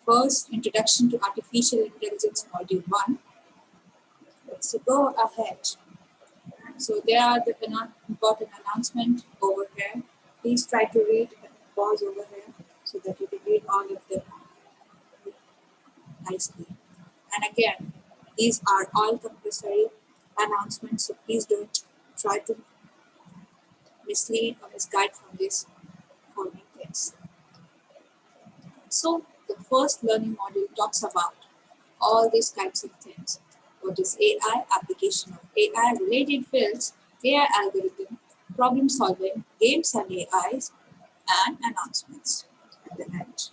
first Introduction to Artificial Intelligence Module 1. Let's go ahead. So there are the important announcement over here. Please try to read and pause over here so that you can read all of them nicely. And again, these are all compulsory announcements, so please don't try to mislead or misguide from this following things. So the first learning module talks about all these kinds of things. What is AI, application of AI, related fields, AI algorithm, problem solving, games and AIs, and announcements at the end.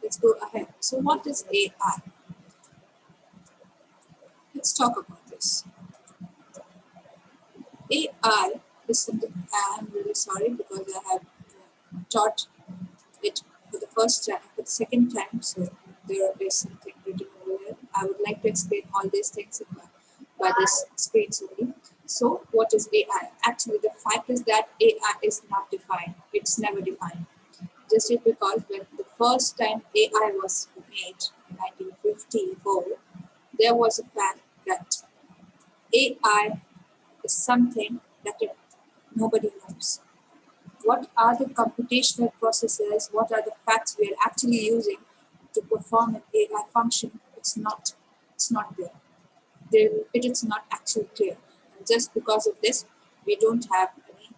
Let's go ahead. So what is AI? Let's talk about this. AI is something, I'm really sorry because I have taught it for the first time, for the second time, so there is something written over here. I would like to explain all these things by this screen only. So what is AI? Actually, the fact is that AI is not defined. It's never defined. Just because when the first time AI was made in 1954, there was a fact that AI is something that nobody knows. What are the computational processes? What are the facts we are actually using to perform an AI function? It's not there. It is not actually clear. And just because of this, we don't have any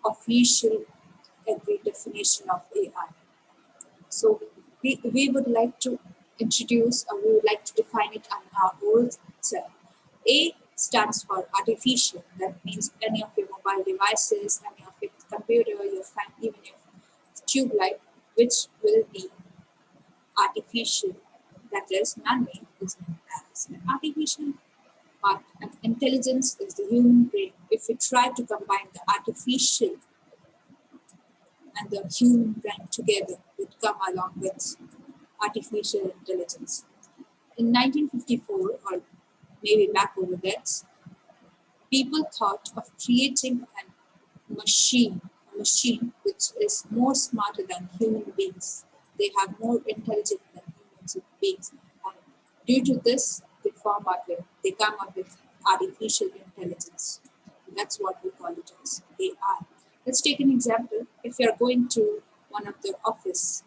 official agreed definition of AI. So we would like to introduce, or we would like to define it on our own self. A stands for artificial. That means any of your mobile devices, any of your computer, your fan, even your tube light, which will be artificial, that is man-made, is known as an artificial. But an intelligence is the human brain. If we try to combine the artificial and the human brain together, would come along with artificial intelligence. In 1954, or maybe back over that, people thought of creating a machine which is more smarter than human beings. They have more intelligence than human beings. And due to this, they come up with artificial intelligence. That's what we call it as AI. Let's take an example. If you're going to one of the office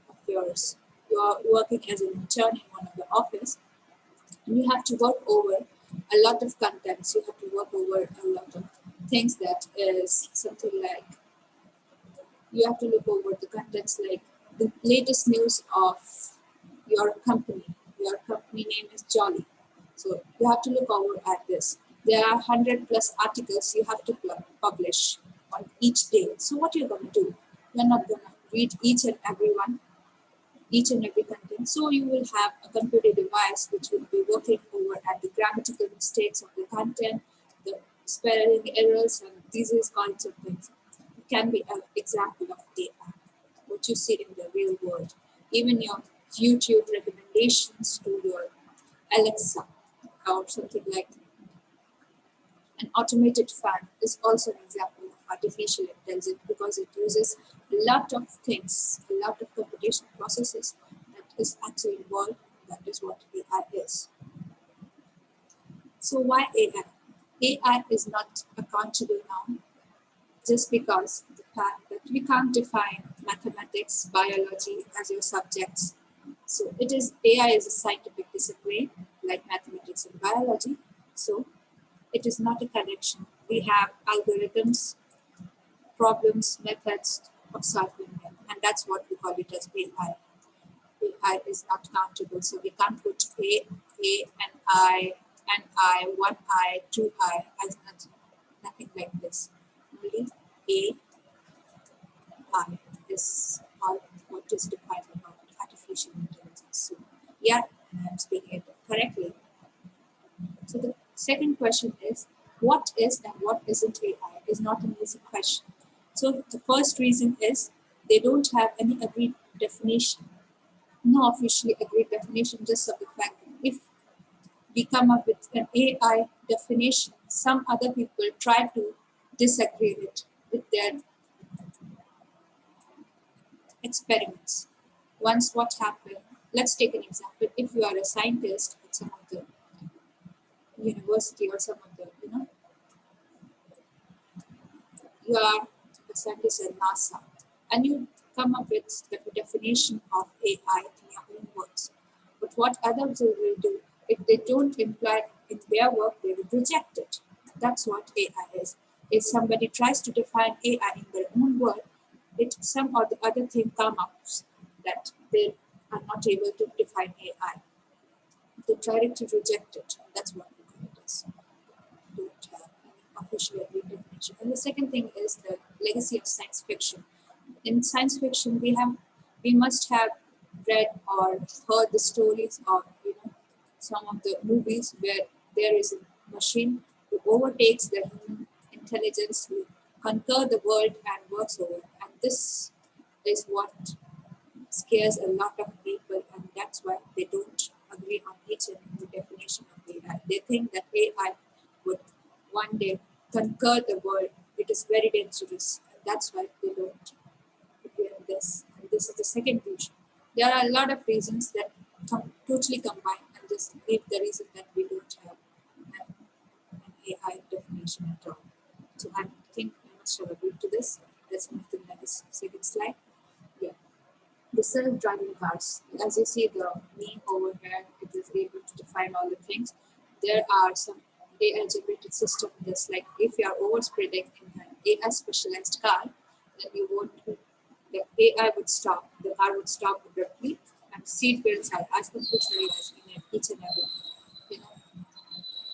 of yours, you are working as an intern in one of the office, and you have to work over a lot of contents. You have to work over a lot of things that is something like, you have to look over the contents like the latest news of your company. Your company name is Jolly. So you have to look over at this. There are 100 plus articles you have to publish on each day. So what you're going to do? You're not going to read each and every content. So you will have a computer device which will be working over at the grammatical mistakes of the content, the spelling errors, and these kinds of things. It can be an example of AI, what you see in the real world. Even your YouTube recommendations to your Alexa or something like an automated fan is also an example of artificial intelligence because it uses a lot of things, a lot of computational processes that is actually involved. That is what AI is. So why AI? AI is not accountable now just because the fact that we can't define mathematics, biology as your subjects. So AI is a scientific discipline like mathematics and biology. So it is not a connection. We have algorithms, problems, methods of solving them, and that's what we call it as AI. AI is not countable, so we can't put A, an I, one I, two I, as nothing like this. Only A, I is all what is defined about artificial intelligence. So, yeah, I'm speaking it correctly. So the second question is, what is and what isn't AI is not an easy question. So the first reason is they don't have any agreed definition, no officially agreed definition, just of the fact that if we come up with an AI definition, some other people try to disagree with their experiments. Once what happened, let's take an example. If you are a scientist at some of the university or some of the, you are a scientist at NASA, and you come up with the definition of AI in your own words. But what others will do, if they don't imply in their work, they will reject it. That's what AI is. If somebody tries to define AI in their own word, it some or the other thing comes up that they are not able to define AI. They directly reject it. That's what we call it as. Don't have any official agreed definition. And the second thing is the legacy of science fiction. In science fiction, we must have read or heard the stories of some of the movies where there is a machine who overtakes the human intelligence, who conquer the world and works over. And this is what scares a lot of people, and that's why they don't agree on each and every definition of AI. They think that AI would one day conquer the world. It is very dangerous. And that's why they don't agree on this. And this is the second reason. There are a lot of reasons that totally combine and just leave the reason that we don't have an AI definition at all. So I think you must have agreed to this. Let's move to the next second slide. Yeah. The self-driving cars. As you see the meme over here, it is able to define all the things. There are some AI-generated systems that's like if you are overspreading in an AI specialized car, then you won't. The AI would stop. The car would stop abruptly, and seat belts are as compulsory as in each and every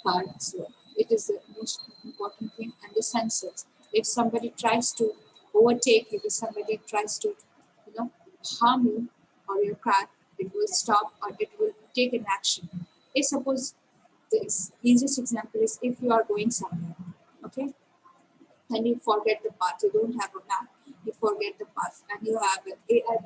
car. So it is the most important thing. And the sensors. If somebody tries to overtake you, if somebody tries to harm you or your car, it will stop or it will take an action. If suppose the easiest example is if you are going somewhere, okay, and you forget the path, you don't have a map, you forget the path, and you have an AI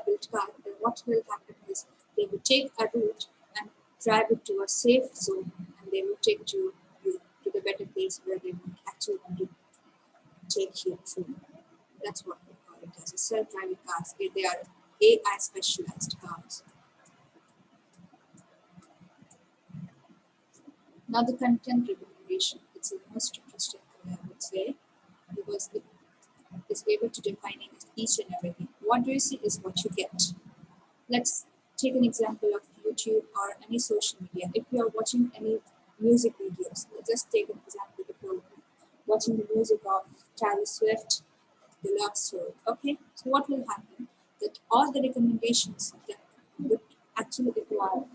built car, then what will happen is they will take a route and drive it to a safe zone, and they will take you to the better place where they would actually want to take you through. That's what we call it as a self-driving cars. They are AI specialized cars. Now the content recommendation. It's the most interesting thing I would say because it is able to define each and everything. What do you see is what you get. Let's take an example of YouTube or any social media. If you are watching any music videos, let's just take an example. If you're watching the music of Taylor Swift, the love story. Okay, so what will happen? That all the recommendations that would actually, if you are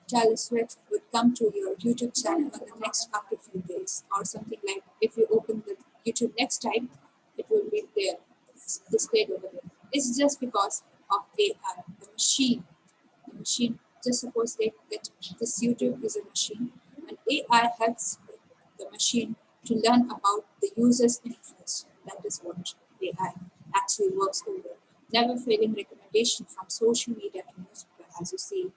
Taylor Swift, would come to your YouTube channel on the next after few days, or something like if you open the YouTube next time, it will be there displayed over there. It's just because of AI, the machine. The machine. Just suppose that this YouTube is a machine, and AI helps the machine to learn about the user's interest. That is what AI actually works over. Never failing recommendation from social media to newspaper. As you see,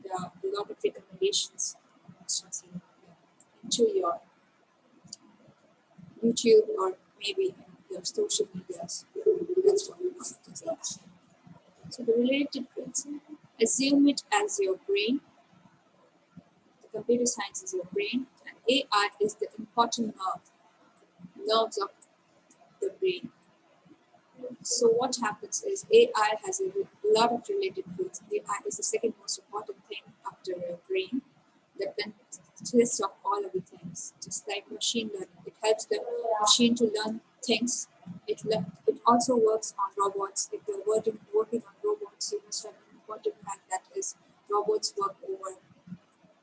there are a lot of recommendations into your YouTube or maybe your social medias. That's what we want to say. So the related bits. Assume it as your brain. The computer science is your brain, and AI is the important nerves of the brain. So what happens is AI has a lot of related fields. AI is the second most important thing after your brain that consists of all of the things. Just like machine learning, it helps the machine to learn things. It also works on robots. If you're working on robots, you must have an important fact that is robots work over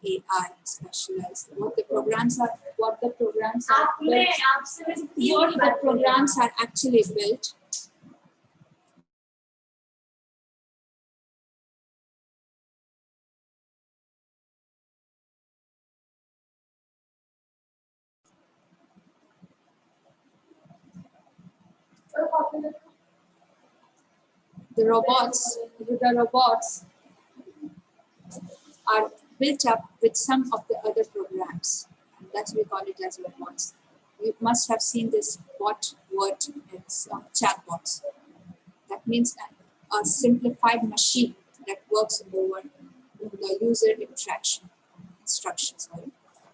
AI specialized. What the programs are built, what the programs are actually built. The robots are built up with some of the other programs. And that's we call it as robots. You must have seen this bot word, it's chatbots. means a simplified machine that works over the user instruction. Sorry.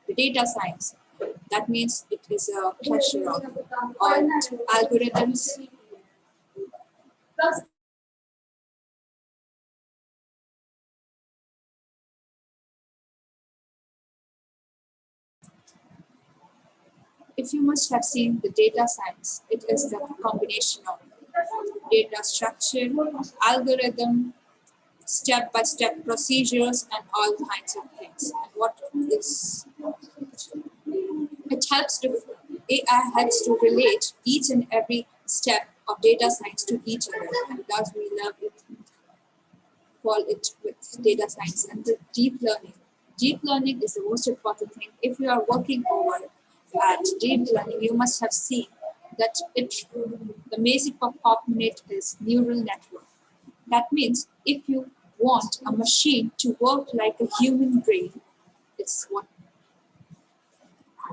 The data science, that means it is a cluster of all algorithms. If you must have seen the data science, it is the combination of data structure, algorithm, step-by-step procedures, and all kinds of things. And what is it helps to AI helps to relate each and every step of data science to each other, and thus we love it, call it with data science and the deep learning. Deep learning is the most important thing. If you are working over at deep learning, you must have seen that the basic component is neural network. That means if you want a machine to work like a human brain, it's what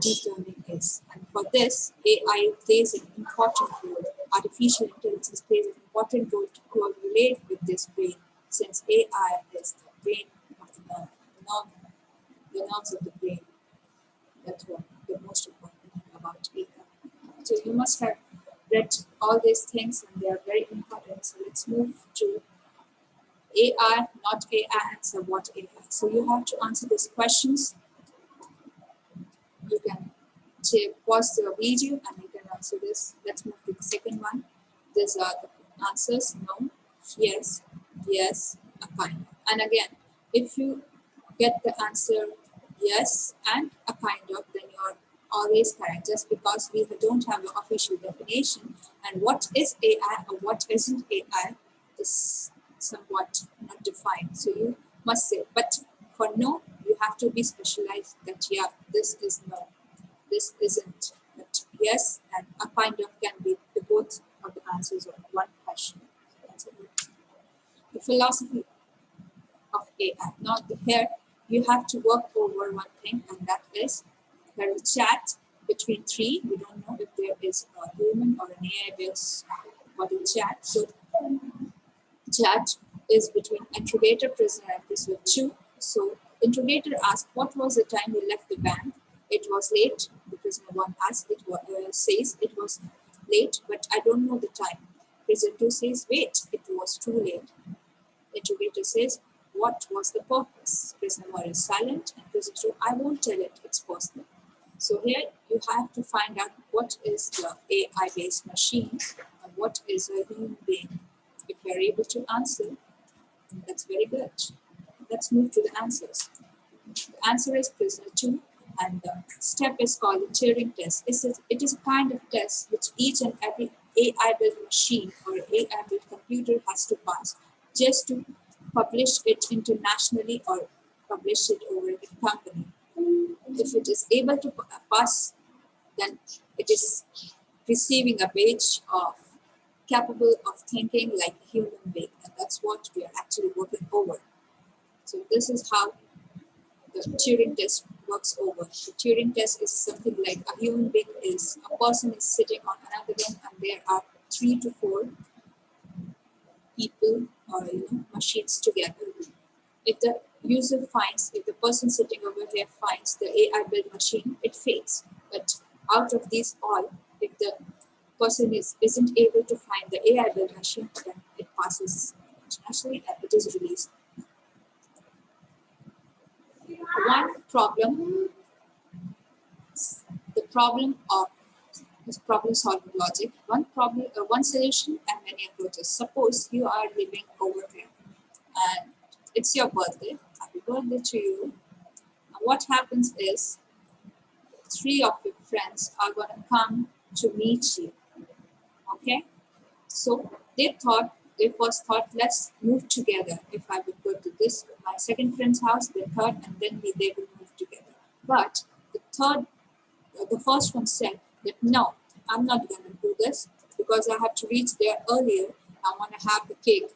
deep learning is. And for this, AI plays an important role. Artificial intelligence plays an important role to correlate with this brain, since AI is the brain of the nerves of the brain. That's what the most important thing about AI. So you must have read all these things, and they are very important. So let's move to AI, not AI, answer what AI. So you have to answer these questions. You can pause the video and you can answer this. Let's move to the second one. These are the answers: no, yes, yes, a kind of. And again, if you get the answer yes and a kind of, then you're always correct, just because we don't have an official definition. And what is AI or what isn't AI is somewhat not defined. So you must say, but for no, you have to be specialized that, yeah, this is no, this isn't. But yes and a kind of can be the both of the answers of one question. That's it. The philosophy of AI. Now here you have to work over one thing, and that is there is a chat between three. We don't know if there is a human or an AI based body chat. So chat is between interrogator, prisoner, and prisoner 2. So interrogator asks, what was the time you left the bank? It was late. The prisoner 1 asks, says it was late, but I don't know the time. Prisoner 2 says, wait, it was too late. Interrogator says, what was the purpose? Prisoner 1 is silent, and prisoner 2, I won't tell it, it's personal. So here you have to find out what is the AI-based machine and what is a human being. If you're able to answer, that's very good. Let's move to the answers. The answer is prisoner 2, and the step is called the Turing test. It is a kind of test which each and every AI-built machine or AI-built computer has to pass just to publish it internationally or publish it over the company. If it is able to pass, then it is receiving a badge of capable of thinking like a human being, and that's what we are actually working over. So this is how the Turing test works over. The Turing test is something like a human being is a person is sitting on another room, and there are 3 to 4 people or machines together. If the user finds, if the person sitting over here finds the AI built machine, it fails. But out of these all, if the person isn't able to find the AI built machine, then it passes internationally and it is released. One problem, the problem of this problem solving logic, one solution and many approaches. Suppose you are living over here and it's your birthday. Happy birthday to you. And what happens is 3 of your friends are going to come to meet you. Okay? So they first thought, let's move together. If I would go to my second friend's house, the third, and then they will move together. But the first one said that no, I'm not going to do this because I have to reach there earlier. I want to have the cake.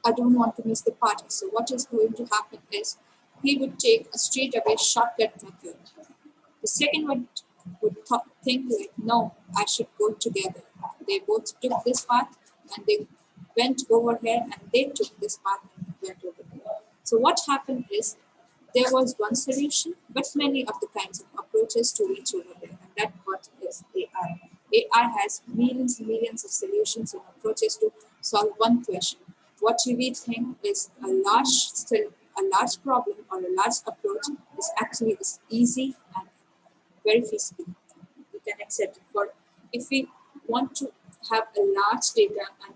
I don't want to miss the party. So what is going to happen is he would take a straight away shortcut method. The second one would think like, no, I should go together. They both took this path and they went over here and they took this path and went over there. So what happened is there was one solution, but many of the kinds of approaches to reach over there, and that what is AI. AI has millions and millions of solutions and approaches to solve one question. What you may think is a large problem or a large approach is actually is easy and very feasible. We can accept it. For if we want to have a large data and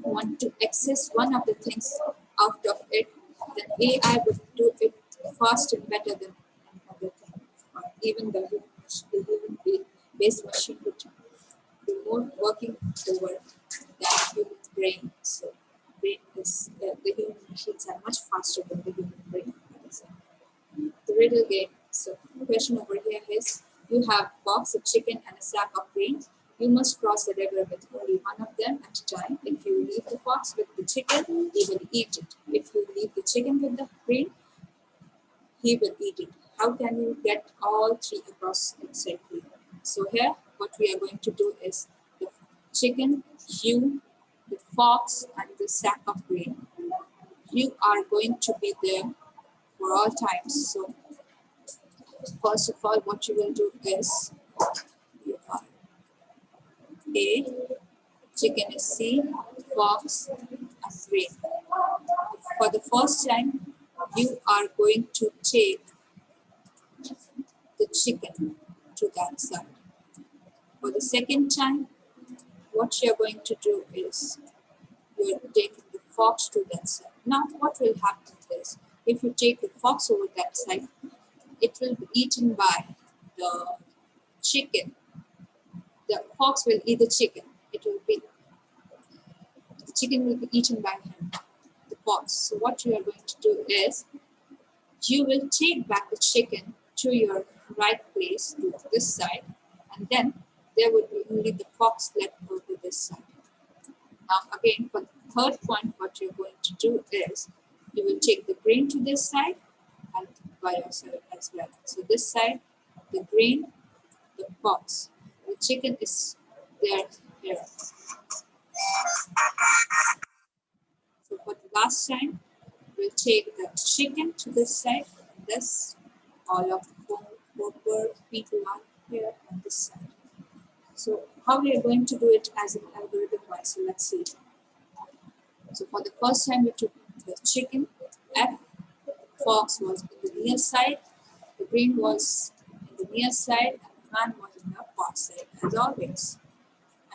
want to access one of the things out of it, then AI would do it fast and better than another thing. Or even the human-based machine would be more working over than human brain. So brain is the human machines are much faster than the human brain. The riddle game. So the question over here is you have a box, a chicken, and a sack of grains. You must cross the river with only one of them at a time. If you leave the fox with the chicken, he will eat it. If you leave the chicken with the grain, he will eat it. How can you get all three across it safely? So here, what we are going to do is the chicken, you, the fox, and the sack of grain. You are going to be there for all times. So first of all, what you will do is you are A, chicken is C, fox is grain. For the first time, you are going to take the chicken to that side. For the second time, what you are going to do is you are taking the fox to that side. Now, what will happen is if you take the fox over that side, it will be eaten by the chicken. The fox will eat the chicken. The chicken will be eaten by him, the fox. So what you are going to do is you will take back the chicken to your right place to this side, and then there would be only the fox left over this side. Now again, for the third point, what you're going to do is you will take the grain to this side and by yourself as well. So this side, the grain, the fox. The chicken is there here. So for the last time, we'll take the chicken to this side, and this all of the four people are here on this side. So how we are going to do it as an algorithm wise, so let's see. So for the first time we took the chicken, F, fox was in the near side, the green was in the near side, and the man was in the far side as always.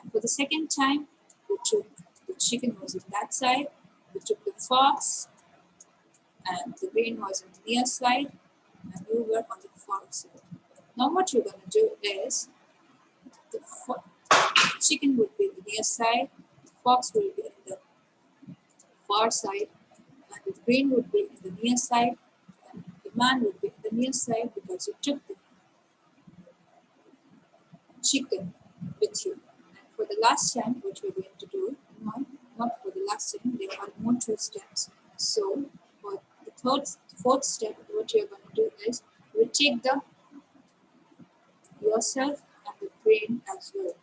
And for the second time, we took the chicken was in that side, we took the fox, and the green was in the near side, and you were on the far side. Now what you're going to do is the chicken would be in the near side, the fox will be in the far side, and the green would be in the near side, and the man would be in the near side because you took the chicken with you. And for the last time, what we're going to do, not for the last time, there are more two steps. So for the fourth step, what you're going to do is you take the yourself and the grain as well,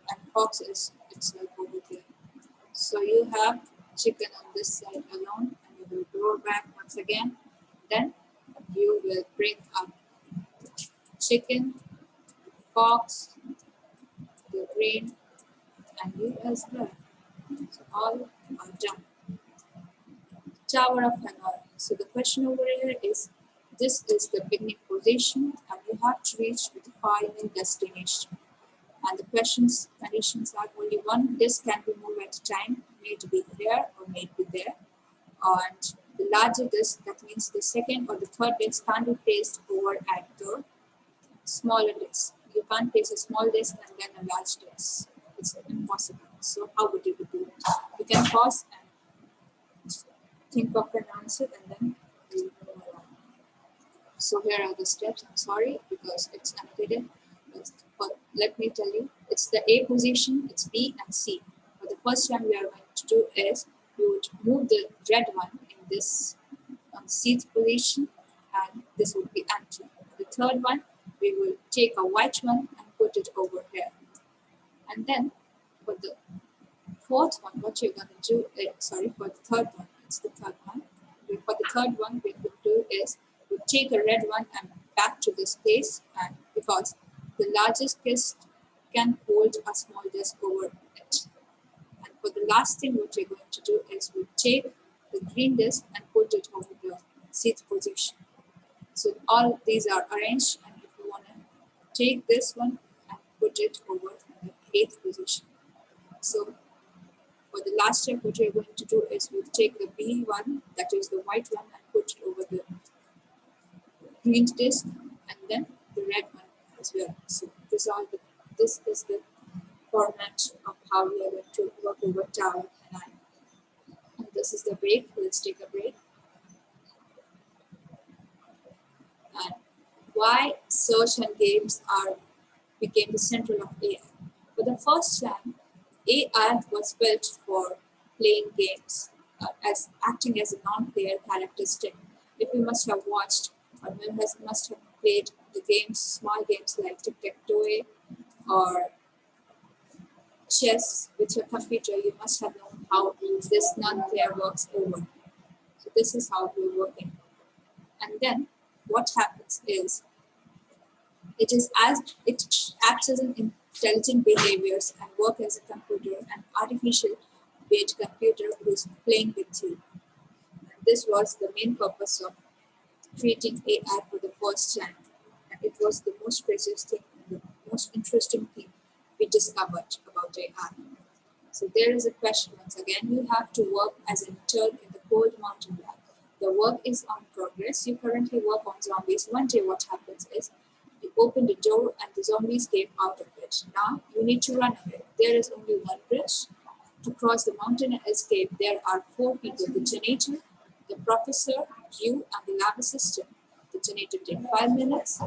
and fox is itself over there. So you have chicken on this side alone, and you will grow back once again. Then you will bring up chicken, fox, the grain, and you as well. So all are done. Tower of Hanoi. So the question over here is, this is the beginning position, and you have to reach the final destination. And the conditions are only one disk can be moved at a time, may be here or may be there. And the larger disk, that means the second or the third disk, can't be placed over at the smaller disk. You can't place a small disk and then a large disk. It's impossible. So how would you do it? You can pause and think of an answer, and then you move along. So here are the steps. I'm sorry because it's annotated. But let me tell you, it's the A position, it's B and C. But the first one we are going to do is we would move the red one in this C's position, and this would be empty. The third one, we will take a white one and put it over here. And then for the fourth one, what you're going to do is, sorry, for the third one, it's the third one. For the third one, what we do is we take a red one and back to this place, and because the largest disc can hold a small disc over it. And for the last thing, what we're going to do is we take the green disc and put it over the sixth position. So all these are arranged, and if you want to take this one and put it over the eighth position. So for the last step, what we're going to do is we'll take the B one, that is the white one, and put it over the green disc, and then the red one as well. So this is the format of how we are going to work over tower and I. And this is the break. Let's take a break. And why search and games became the central of AI. For the first time, AI was built for playing games, as acting as a non-player characteristic. If you must have watched or must have played the games, small games like tic-tac-toe or chess with your computer, you must have known how this non-player works over. So this is how we're working. And then what happens is it acts as an intelligent behaviors and work as a computer, an artificial based computer who's playing with you. And this was the main purpose of creating AI for the first time. And it was the most precious thing and the most interesting thing we discovered about AI. So there is a question once again. You have to work as an intern in the cold mountain lab. The work is on progress. You currently work on zombies. One day what happens is you open the door and the zombies came out of it. Now you need to run away. There is only one bridge. To cross the mountain and escape, there are four people: the janitor, the professor, you, and the lab assistant. The janitor takes 5 minutes,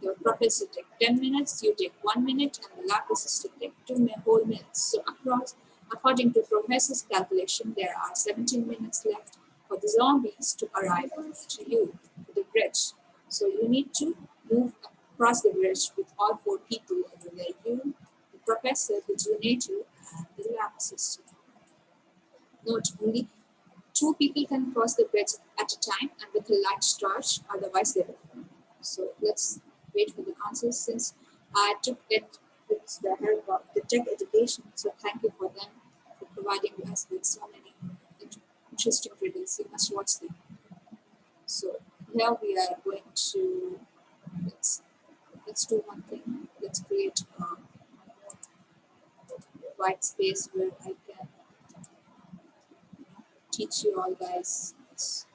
the professor takes 10 minutes, you take 1 minute, and the lab assistant takes 2 whole minutes. So according to professor's calculation, there are 17 minutes left for the zombies to arrive to you, to the bridge. So you need to move across the bridge with all four people over there: you, the professor, the janitor, and the lab assistant. Note, only 2 people can cross the bridge at a time and with a light torch, otherwise they will fall. So let's wait for the answers. Since I took it with the help of the tech education, so thank you for them for providing us with so many interesting riddles. You must watch them. So here we are going to, let's do one thing. Let's create a white space where I can teach you all guys. It's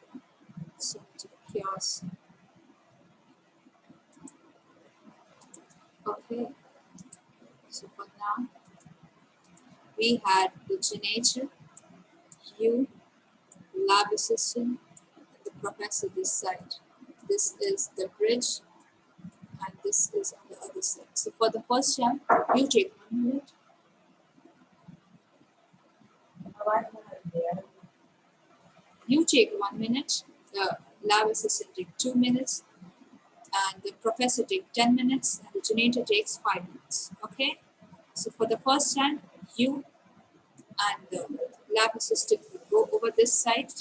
so much of chaos. Okay, so for now we had the janitor, you, lab assistant, and the professor this side. This is the bridge, and this is on the other side. So for the first time, you take 1 minute. You take 1 minute. The lab assistant takes 2 minutes, and the professor takes 10 minutes, and the janitor takes 5 minutes. Okay. So for the first time, you and the lab assistant will go over this side,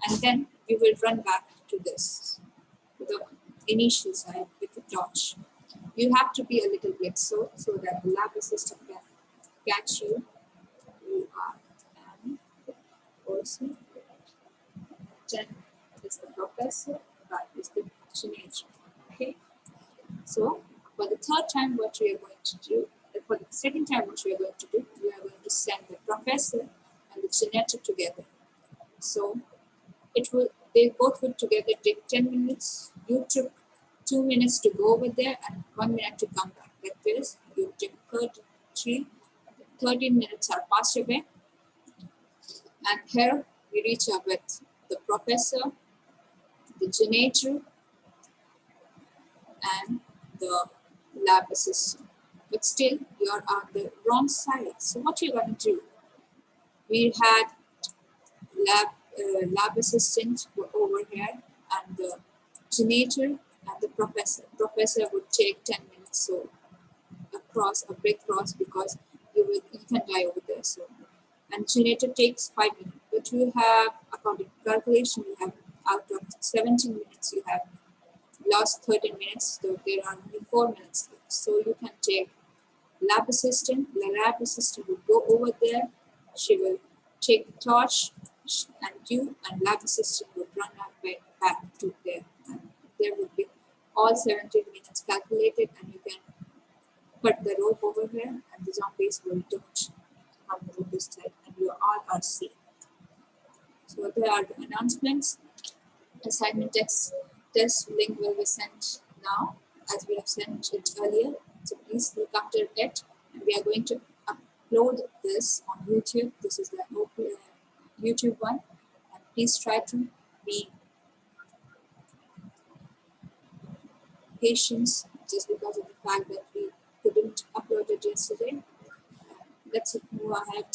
and then we will run back to this, to the initial side with the torch. You have to be a little bit so that the lab assistant can catch you. You are an person. 10 is the professor, 5 is the janitor. Okay. So for the third time, what we are going to do, for the second time, what we are going to do, we are going to send the professor and the janitor together. So they both would together take 10 minutes. You took 2 minutes to go over there and 1 minute to come back. Like this, you take 13 minutes are passed away. And here we reach up with the professor, the janitor, and the lab assistant. But still, you're on the wrong side. So what you're going to do? We had lab assistant over here, and the janitor and the professor. Professor would take 10 minutes, so a big cross, because you can die over there. So and generator takes 5 minutes. But you have, according to calculation, you have out of 17 minutes, you have lost 13 minutes, so there are only 4 minutes left. So you can take lab assistant. The lab assistant will go over there. She will take the torch and you, and lab assistant will run back to there. And there will be all 17 minutes calculated, and you can put the rope over here, and the zombies will don't come to this side, and you all are safe. So there are the announcements. Assignment test link will be sent now, as we have sent it earlier. So please look after it. And we are going to upload this on YouTube. This is the YouTube one. And please try to be patient just because of the fact that we couldn't upload it yesterday. Let's move ahead